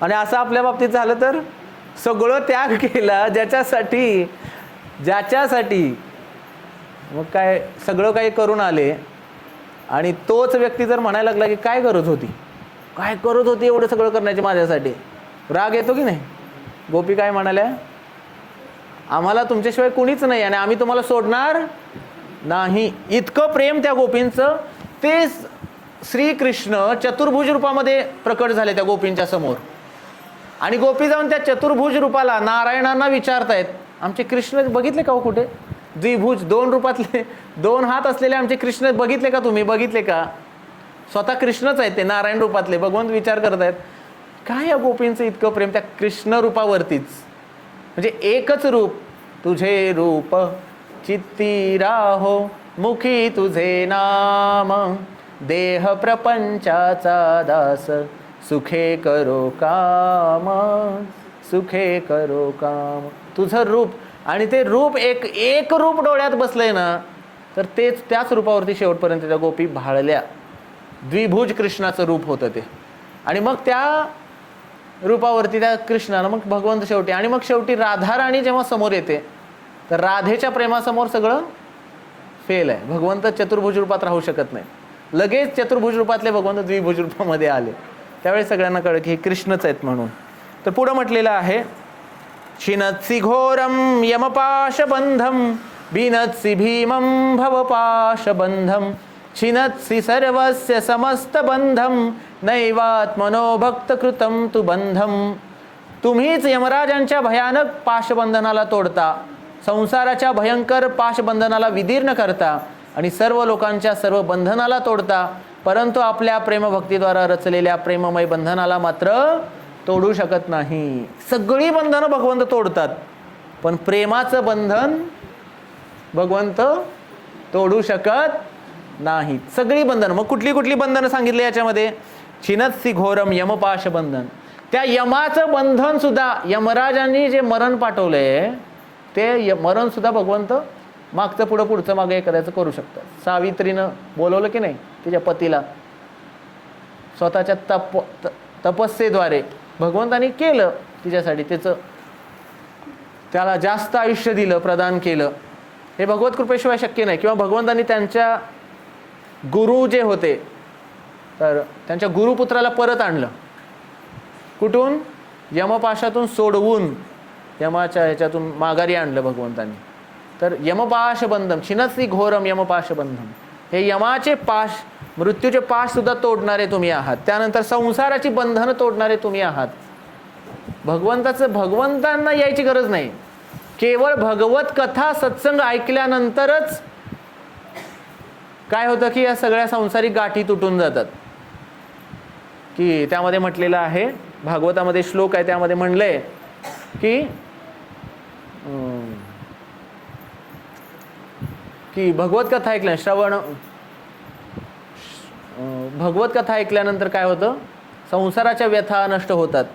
आणि असं आपल्या बाबतीत झालं तर सगळं त्याग केला ज्याच्यासाठी मग काय सगळं काही करून आले. आणि तोच व्यक्ती जर म्हणायला लागला की काय करत होती एवढं सगळं करण्याचे माझ्यासाठी, राग येतो की नाही. गोपी काय म्हणाल्या, आम्हाला तुमच्याशिवाय कुणीच नाही आणि आम्ही तुम्हाला सोडणार नाही. इतकं प्रेम त्या गोपींचं. ते श्रीकृष्ण चतुर्भुज रूपामध्ये प्रकट झाले त्या गोपींच्या समोर. आणि गोपी जाऊन त्या चतुर्भुज रूपाला नारायणांना विचारतायत, आमचे कृष्ण बघितले का हो कुठे, द्विभुज 2 रूपातले 2 हात असलेले आमचे कृष्ण बघितले का तुम्ही, बघितले का. स्वतः कृष्णच आहेत ते नारायण रूपातले. भगवंत विचार करतायत काय या गोपींचं इतकं प्रेम त्या कृष्ण रूपावरतीच. म्हणजे एकच रूप, तुझे रूप चित्ती राहो, मुखी तुझे नाम, देह प्रपंचाचा दास, सुखे करो काम. तुझं रूप, आणि ते रूप एक रूप डोळ्यात बसलंय ना, तर त्याच रूपावरती शेवटपर्यंत त्या गोपी भाळल्या. द्विभुज कृष्णाचं रूप होतं ते. आणि मग त्या रूपावरती त्या कृष्णानं मग भगवंत शेवटी, आणि मग शेवटी राधाराणी जेव्हा समोर येते तर राधेच्या प्रेमासमोर सगळं फेल आहे. भगवंत चतुर्भुज रूपात राहू शकत नाही. लगेच चतुर्भुज रूपातले भगवंत द्विभुज रूपामध्ये आले. त्यावेळेस सगळ्यांना कळलं की हे कृष्णच आहेत म्हणून. तर पुढं म्हटलेलं आहे, छिनत्सि घोरम यमपाशबंधम, बिनत्सि भीमं भवपाशबंधम, छिनत्सि सर्वस्य समस्त बंधम, नैवात्मनो भक्तकृतं तु बंधम. तुम्हीच यमराजांच्या भयानक पाशबंधनाला तोडता, संसाराच्या भयंकर पाशबंधनाला विदीर्ण करता आणि सर्व लोकांच्या सर्व बंधनाला तोडता. परंतु आपल्या प्रेमभक्तीद्वारा रचलेल्या प्रेममय बंधनाला मात्र तोडू शकत नाही. सगळी बंधनं भगवंत तोडतात, पण प्रेमाचं बंधन भगवंत तोडू शकत नाहीत. सगळी बंधनं. मग कुठली बंधनं सांगितली याच्यामध्ये, छिनत्सि घोरम यमपाश बंधन. त्या यमाचं बंधन सुद्धा, यमराजांनी जे मरण पाठवलंय ते मरण सुद्धा भगवंत मागचं पुढचं मागं एखाद्याचं करू शकतात. सावित्रीनं बोलवलं की नाही तिच्या पतीला, स्वतःच्या तपस्येद्वारे भगवंतानी केलं तिच्यासाठी, त्याला जास्त आयुष्य दिलं, प्रदान केलं. हे भगवत कृपेशिवाय शक्य नाही. किंवा भगवंतानी त्यांच्या गुरु जे होते तर त्यांच्या गुरुपुत्राला परत आणलं. कुठून? यमपाशातून सोडवून यमाच्या ह्याच्यातून माघारी आणलं भगवंतांनी. तर यमपाश बंधम छिनस्ति घोरम यमपाश बंधम, हे यमाचे पाश, मृत्यूचे पाश सुद्धा तोडणारे तुम्ही आहात. त्यानंतर संसाराची बंधनं तोडणारे तुम्ही आहात. भगवंतांना यायची गरज नाही. केवळ भगवत कथा सत्संग ऐकल्यानंतरच काय होतं की या सगळ्या संसारिक गाठी तुटून जातात. की त्यामध्ये म्हटलेलं आहे, भागवतामध्ये श्लोक आहे, त्यामध्ये म्हणलंय की भगवत कथा भगवत कथा ऐकल्यानंतर काय होतं, संसाराच्या व्यथा नष्ट होतात.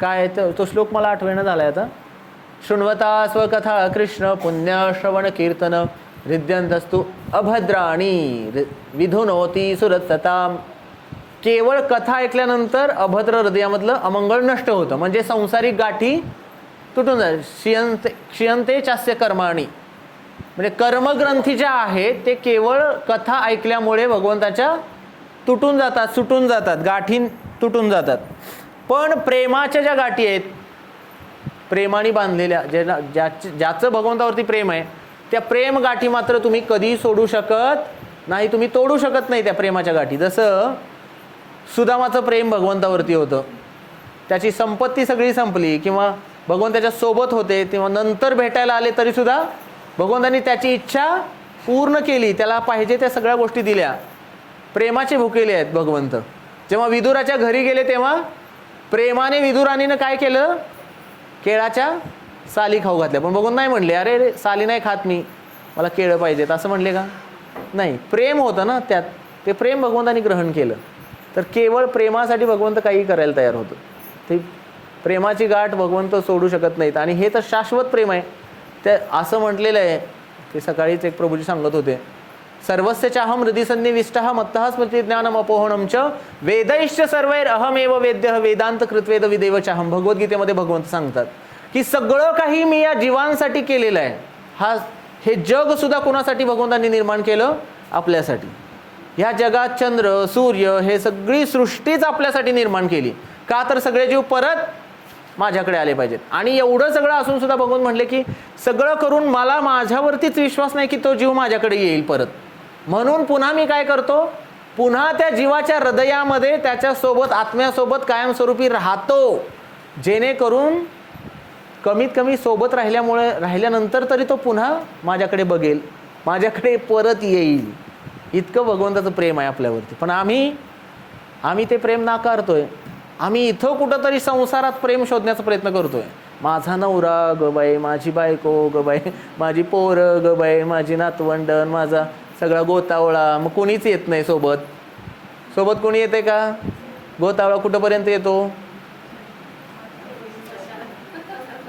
काय तो श्लोक मला आठवण झालाय आता. शृण्वता स्वकथा कृष्ण पुण्य श्रवण कीर्तन हृद्यंतस्तु अभद्राणी विधुनोती सुरतताम. केवळ कथा ऐकल्यानंतर अभद्र हृदयामधलं अमंगळ नष्ट होतं, म्हणजे संसारिक गाठी तुटून जातात. क्षीयन्ते चास्य कर्माणी, म्हणजे कर्मग्रंथी ज्या आहेत ते केवळ कथा ऐकल्यामुळे भगवंताच्या तुटून जातात, सुटून जातात, गाठी तुटून जातात. पण प्रेमाच्या ज्या गाठी आहेत, प्रेमाने बांधलेल्या, ज्याचं भगवंतावरती प्रेम आहे, त्या प्रेम गाठी मात्र तुम्ही कधी सोडू शकत नाही, तुम्ही तोडू शकत नाही त्या प्रेमाच्या गाठी. जसं सुदामाचं प्रेम भगवंतावरती होतं, त्याची संपत्ती सगळी संपली किंवा भगवंताच्या सोबत होते तेव्हा नंतर भेटायला आले तरी सुद्धा भगवंतांनी त्याची इच्छा पूर्ण केली, त्याला पाहिजे त्या सगळ्या गोष्टी दिल्या. प्रेमाचे भुकेले आहेत भगवंत. जेव्हा विदुराच्या घरी गेले तेव्हा प्रेमाने विदुराणीनं काय केलं, केळाच्या साली खाऊ घातल्या. पण भगवंत नाही म्हणले अरे रे साली नाही खात मी, मला केळं पाहिजेत, असं म्हणले का? नाही, प्रेम होतं ना त्यात, ते प्रेम भगवंतांनी ग्रहण केलं. तर केवळ प्रेमासाठी भगवंत काही करायला तयार होतं. ते प्रेमाची गाठ भगवंत सोडू शकत नाहीत. आणि हे तर शाश्वत प्रेम आहे. ते असं म्हटलेलं आहे की सकाळीच एक प्रभूजी सांगत होते, सर्वस्य चाहम हृदि सन्निविष्टः मत्तः स्मृती ज्ञानम अपोहणम च वेदैश्च सर्वैर अहमेव वेद्यः वेदांत कृत्वेद विदेव चाहम. भगवद्गीतेमध्ये भगवंत सांगतात की सगळं काही मी या जीवांसाठी केलेलं आहे. हे जग सुद्धा कोणासाठी भगवंतांनी निर्माण केलं? आपल्यासाठी. ह्या जगात चंद्र सूर्य हे सगळी सृष्टीच आपल्यासाठी निर्माण केली. का? तर सगळे जीव परत माझ्याकडे आले पाहिजेत. आणि एवढं सगळं असून सुद्धा भगवंत म्हटले की सगळं करून मला माझ्यावरतीच विश्वास नाही की तो जीव माझ्याकडे येईल परत. म्हणून पुन्हा मी काय करतो, पुन्हा त्या जीवाच्या हृदयामध्ये त्याच्यासोबत आत्म्यासोबत कायमस्वरूपी राहतो, जेणेकरून कमीत कमी सोबत राहिल्यानंतर तरी तो पुन्हा माझ्याकडे बघेल, माझ्याकडे परत येईल. इतकं भगवंताचं प्रेम आहे आपल्यावरती. पण आम्ही ते प्रेम नाकारतोय. आम्ही इथं कुठंतरी संसारात प्रेम शोधण्याचा प्रयत्न करतोय. माझा नवरा ग बाई, माझी बायको ग बाई, माझी पोरं ग बाई, माझी नातवंडण, माझा सगळा गोतावळा. मग कोणीच येत नाही सोबत कोणी येते का? गोतावळा कुठंपर्यंत येतो?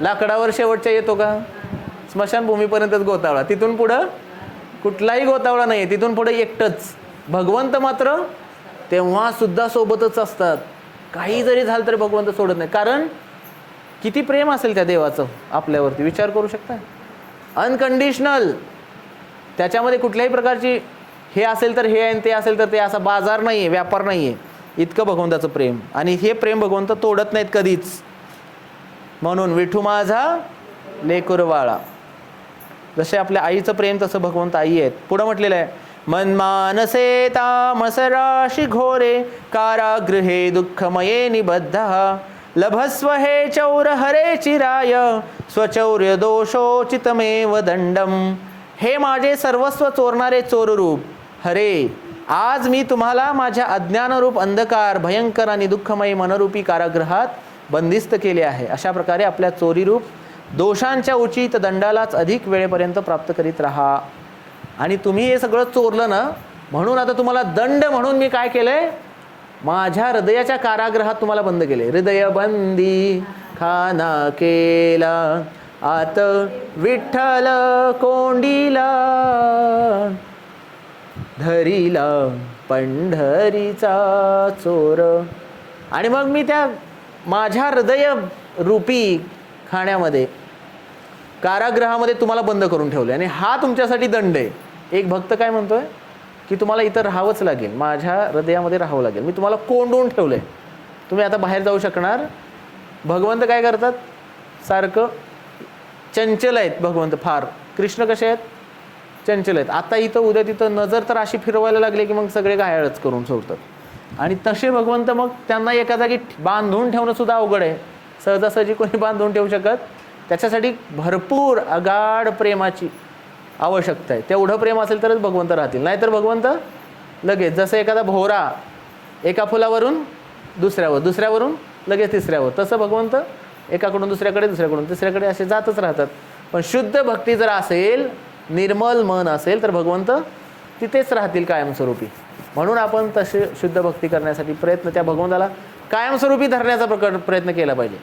लाकडावर शेवटच्या येतो का? स्मशानभूमीपर्यंतच गोतावळा. तिथून पुढं कुठलाही गोतावळा नाही आहे. तिथून पुढे एकटंच. भगवंत मात्र तेव्हा सुद्धा सोबतच असतात. काही जरी झालं तरी भगवंत सोडत नाही. कारण किती प्रेम असेल त्या देवाचं आपल्यावरती, विचार करू शकता. अनकंडिशनल. त्याच्यामध्ये कुठल्याही प्रकारची हे असेल तर हे आणि ते असेल तर ते, असा बाजार नाही आहे, व्यापार नाही आहे. इतकं भगवंताचं प्रेम. आणि हे प्रेम भगवंत तोडत नाहीत कधीच. म्हणून विठू माझा लेकुरवाळा. जसे आपल्या आईचं प्रेम तसं भगवंत आई आहेत. पुढं म्हटलेलं आहे, मनमानसे तामसराशि घोरे कारागृहे दुःखमये निबद्धः लभस्व हे चौर हरे चिराय स्वचौर्य दोषोचितमेव दंडम. हे माझे सर्वस्व चोरणारे चोररूप हरे, आज मी तुम्हाला माझ्या अज्ञानरूप अंधकार भयंकर आणि दुःखमयी मनरूपी कारागृहात बंदिस्त केले आहे. अशा प्रकारे आपल्या चोरीरूप दोषांच्या उचित दंडालाच अधिक वेळेपर्यंत प्राप्त करीत राहा. आणि तुम्ही हे सगळं चोरलं ना, म्हणून आता तुम्हाला दंड म्हणून मी काय केलंय, माझ्या हृदयाच्या कारागृहात तुम्हाला बंद केले. हृदय बंदी खाना केला आत विठ्ठल कोंडीला धरीला पंढरीचा चोर. आणि मग मी त्या माझ्या हृदय रूपी खाण्यामध्ये कारागृहामध्ये तुम्हाला बंद करून ठेवले. आणि हा तुमच्यासाठी दंड आहे. एक भक्त काय म्हणतोय की तुम्हाला इथं राहावंच लागेल, माझ्या हृदयामध्ये राहावं लागेल, मी तुम्हाला कोंडून ठेवलं आहे, तुम्ही आता बाहेर जाऊ शकणार. भगवंत काय करतात, सारखं चंचल आहेत भगवंत फार. कृष्ण कसे आहेत, चंचल आहेत. आता इथं उद्या तिथं नजर तर अशी फिरवायला लागली की मग सगळे घायाळच करून सोडतात. आणि तसे भगवंत मग त्यांना एका जागी बांधून ठेवणं सुद्धा अवघड आहे, सहजासहजी कोणी बांधून ठेवू शकत. त्याच्यासाठी भरपूर अगाढ प्रेमाची आवश्यकता आहे. तेवढं प्रेम असेल तरच भगवंत राहतील, नाहीतर भगवंत लगेच जसं एखादा भोवरा एका फुलावरून दुसऱ्यावर, दुसऱ्यावरून लगेच तिसऱ्यावर, तसं भगवंत एकाकडून दुसऱ्याकडे, दुसऱ्याकडून तिसऱ्याकडे असे जातच राहतात. पण शुद्ध भक्ती जर असेल, निर्मल मन असेल, तर भगवंत तिथेच राहतील कायमस्वरूपी. म्हणून आपण तसे शुद्ध भक्ती करण्यासाठी त्या भगवंताला कायमस्वरूपी धरण्याचा प्रयत्न केला पाहिजे.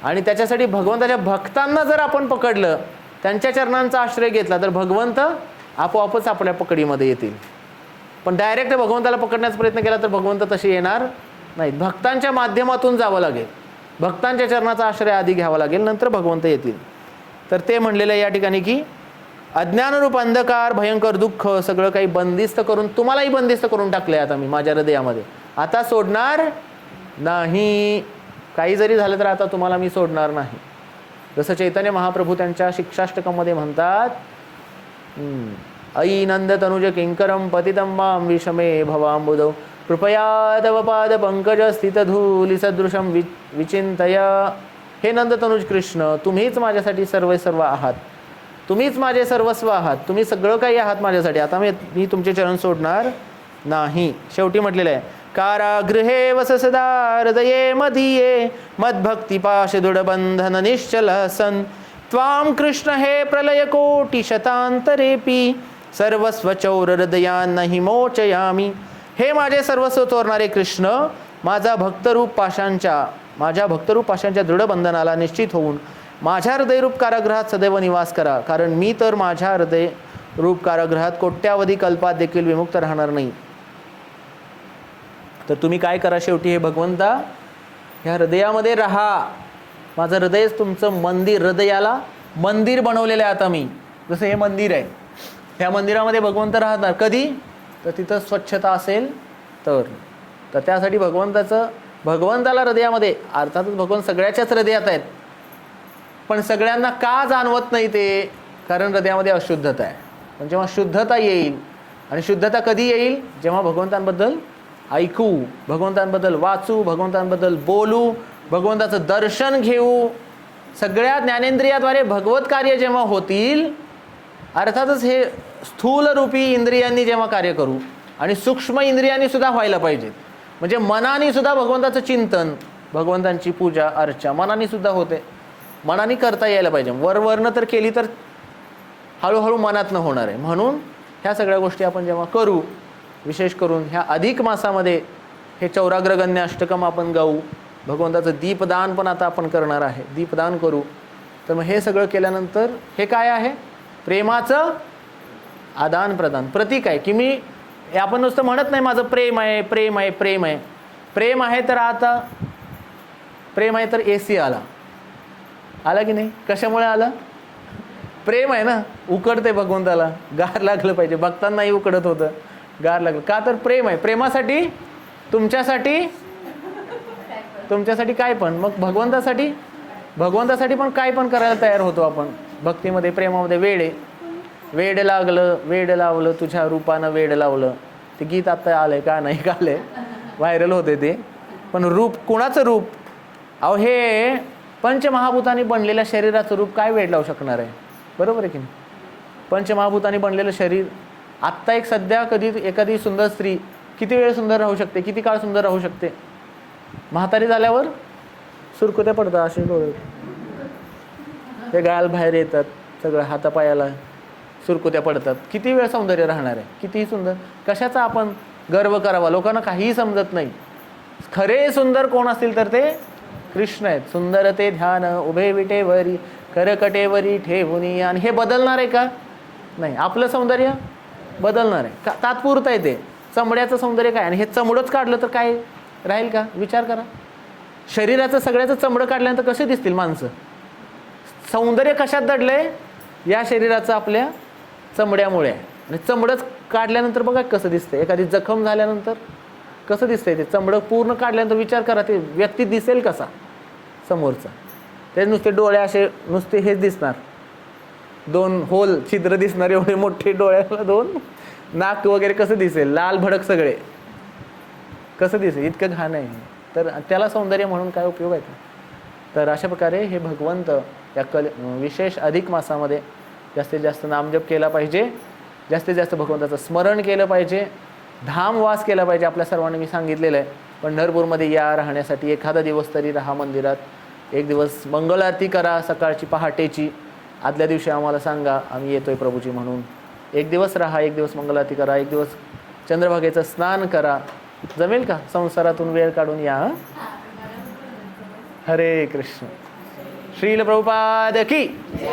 आणि त्याच्यासाठी भगवंताच्या भक्तांना जर आपण पकडलं, त्यांच्या चरणांचा आश्रय घेतला, तर भगवंत आपोआपच आपल्या पकडीमध्ये येतील. पण डायरेक्ट भगवंताला पकडण्याचा प्रयत्न केला तर भगवंत तसे येणार नाहीत. भक्तांच्या माध्यमातून जावं लागेल, भक्तांच्या चरणाचा आश्रय आधी घ्यावा लागेल, नंतर भगवंत येतील. तर ते म्हणलेलं आहे या ठिकाणी की अज्ञानरूप अंधकार, भयंकर दुःख सगळं काही बंदिस्त करून, तुम्हालाही बंदिस्त करून टाकले आता मी माझ्या हृदयामध्ये, आता सोडणार नाही. काही जरी झालं तर आता तुम्हाला मी सोडणार नाही. जसं चैतन्य महाप्रभू त्यांच्या शिक्षाष्टकमध्ये म्हणतात, अयी नंद तनुज किंकरम पतितं मां विषमे भवांबुधौ कृपया तव पाद पंकज स्थित धूली सदृशम विचिंतय. हे नंद तनुज कृष्ण, तुम्हीच माझ्यासाठी सर्व आहात, तुम्हीच माझे सर्वस्व आहात, तुम्ही सगळं काही आहात माझ्यासाठी, आता मी तुमचे चरण सोडणार नाही. शेवटी म्हटलेलं आहे, कारागृहे वस सदा हृदये मदीये मद्भक्तिपाश दृढबंधन निश्चल सन त्वां कृष्ण हे प्रलय कोटि शतांतरेपी सर्वस्व चौर हृदयान्न मोचयामी. हे माझे सर्वस्व चोरणारे कृष्ण, माझ्या भक्तरूप पाशांच्या दृढ बंधनाला निश्चित होऊन माझ्या हृदयरूप कारागृहात सदैव निवास करा, कारण मी तर माझ्या हृदयरूप कारागृहात कोट्यावधी कल्पात देखील विमुक्त राहणार नाही. तर तुम्ही काय करा, शेवटी हे भगवंता ह्या हृदयामध्ये राहा. माझं हृदयच तुमचं मंदिर, हृदयाला मंदिर बनवलेलं आहे आता मी. जसं हे मंदिर आहे, ह्या मंदिरामध्ये भगवंत राहणार कधी, तर तिथं स्वच्छता असेल तर त्यासाठी भगवंताला हृदयामध्ये, अर्थातच भगवंत सगळ्याच्याच हृदयात आहेत, पण सगळ्यांना का जाणवत नाही ते, कारण हृदयामध्ये अशुद्धता आहे. पण जेव्हा शुद्धता येईल, आणि शुद्धता कधी येईल, जेव्हा भगवंतांबद्दल ऐकू, भगवंतांबद्दल वाचू, भगवंतांबद्दल बोलू, भगवंताचं दर्शन घेऊ, सगळ्या ज्ञानेंद्रियाद्वारे भगवत कार्य जेव्हा होतील, अर्थातच हे स्थूल रूपी इंद्रियांनी जेव्हा कार्य करू, आणि सूक्ष्म इंद्रियांनी सुद्धा व्हायला पाहिजेत. म्हणजे मनाने सुद्धा भगवंताचं चिंतन, भगवंतांची पूजा अर्चा मनाने सुद्धा होते, मनाने करता यायला पाहिजे. वरवरनं तर केली तर हळूहळू मनातनं होणार आहे. म्हणून ह्या सगळ्या गोष्टी आपण जेव्हा करू, विशेष करून ह्या अधिक मासामध्ये हे चौराग्रगण्य अष्टकम आपण गाऊ, भगवंताचं दीपदान पण आता आपण करणार आहे, दीपदान करू. तर मग हे सगळं केल्यानंतर हे काय आहे, प्रेमाचं आदान प्रदान प्रतीक आहे. की मी आपण नुसतं म्हणत नाही माझं प्रेम आहे, प्रेम आहे, प्रेम आहे. प्रेम आहे तर आता प्रेम आहे तर AC आला की नाही, कशामुळे आला, प्रेम आहे ना, उकडते भगवंताला, गार लागलं पाहिजे. भक्तांनाही उकडत होतं, गार लागलं का, तर प्रेम आहे. प्रेमासाठी तुमच्यासाठी काय पण, मग भगवंतासाठी पण काय पण करायला तयार होतो आपण भक्तीमध्ये, प्रेमामध्ये. वेड लावलं तुझ्या रूपानं, वेड लावलं, ते गीत आता आलंय का नाही का, आलंय व्हायरल होते ते. पण रूप, कुणाचं रूप, अहो हे पंचमहाभूतांनी बनलेल्या शरीराचं रूप काय वेड लावू शकणार आहे, बरोबर आहे की नाही. पंचमहाभूतांनी बनलेलं शरीर, आत्ता एक सध्या एखादी सुंदर स्त्री किती वेळ सुंदर राहू शकते, किती काळ सुंदर राहू शकते. म्हातारी झाल्यावर सुरकुत्या पडतात, असे डोळे, ते गाल बाहेर येतात, सगळं हातापायाला सुरकुत्या पडतात. किती वेळ सौंदर्य राहणार आहे, कितीही सुंदर. कशाचा आपण गर्व करावा, लोकांना काहीही समजत नाही. खरे सुंदर कोण असतील तर ते कृष्ण आहेत. सुंदर ते ध्यान उभे विटेवरी करकटेवरी ठेवुनी. आणि हे बदलणार आहे का, नाही. आपलं सौंदर्य बदलणार आहे का, तात्पुरतं आहे ते. चमड्याचं सौंदर्य काय, आणि हे चमडंच काढलं तर काय राहील का, विचार करा. शरीराचं सगळ्याचं चमडं काढल्यानंतर कसे दिसतील माणसं. सौंदर्य कशात दडलंय, या शरीराचं आपल्या चमड्यामुळे आहे. आणि चमडंच काढल्यानंतर बघा कसं दिसतंय, एखादी जखम झाल्यानंतर कसं दिसतंय ते चमडं पूर्ण काढल्यानंतर विचार करा ते व्यक्ती दिसेल कसा समोरचा. ते नुसते डोळे असे नुसते हेच दिसणार, 2 होल छिद्र दिसणार, एवढे मोठे डोळ्याला 2, नाक वगैरे कसं दिसेल, लाल भडक सगळे कसं दिसेल, इतकं घाण आहे. तर त्याला सौंदर्य म्हणून काय उपयोग आहे का? तर अशा प्रकारे हे भगवंत या विशेष अधिक मासामध्ये जास्तीत जास्त नामजप केला पाहिजे, जास्तीत जास्त भगवंताचं स्मरण केलं पाहिजे, धामवास केला पाहिजे. आपल्या सर्वांनी मी सांगितलेलं आहे, पंढरपूरमध्ये या राहण्यासाठी एखादा दिवस तरी राहा मंदिरात. एक दिवस मंगल आरती करा सकाळची पहाटेची, आदल्या दिवशी आम्हाला सांगा आम्ही येतोय प्रभूजी म्हणून. एक दिवस राहा, एक दिवस मंगल आरती करा, एक दिवस चंद्रभागेचं स्नान करा. जमेल का? संसारातून वेळ काढून या. हरे कृष्ण. श्रील प्रभुपाद की.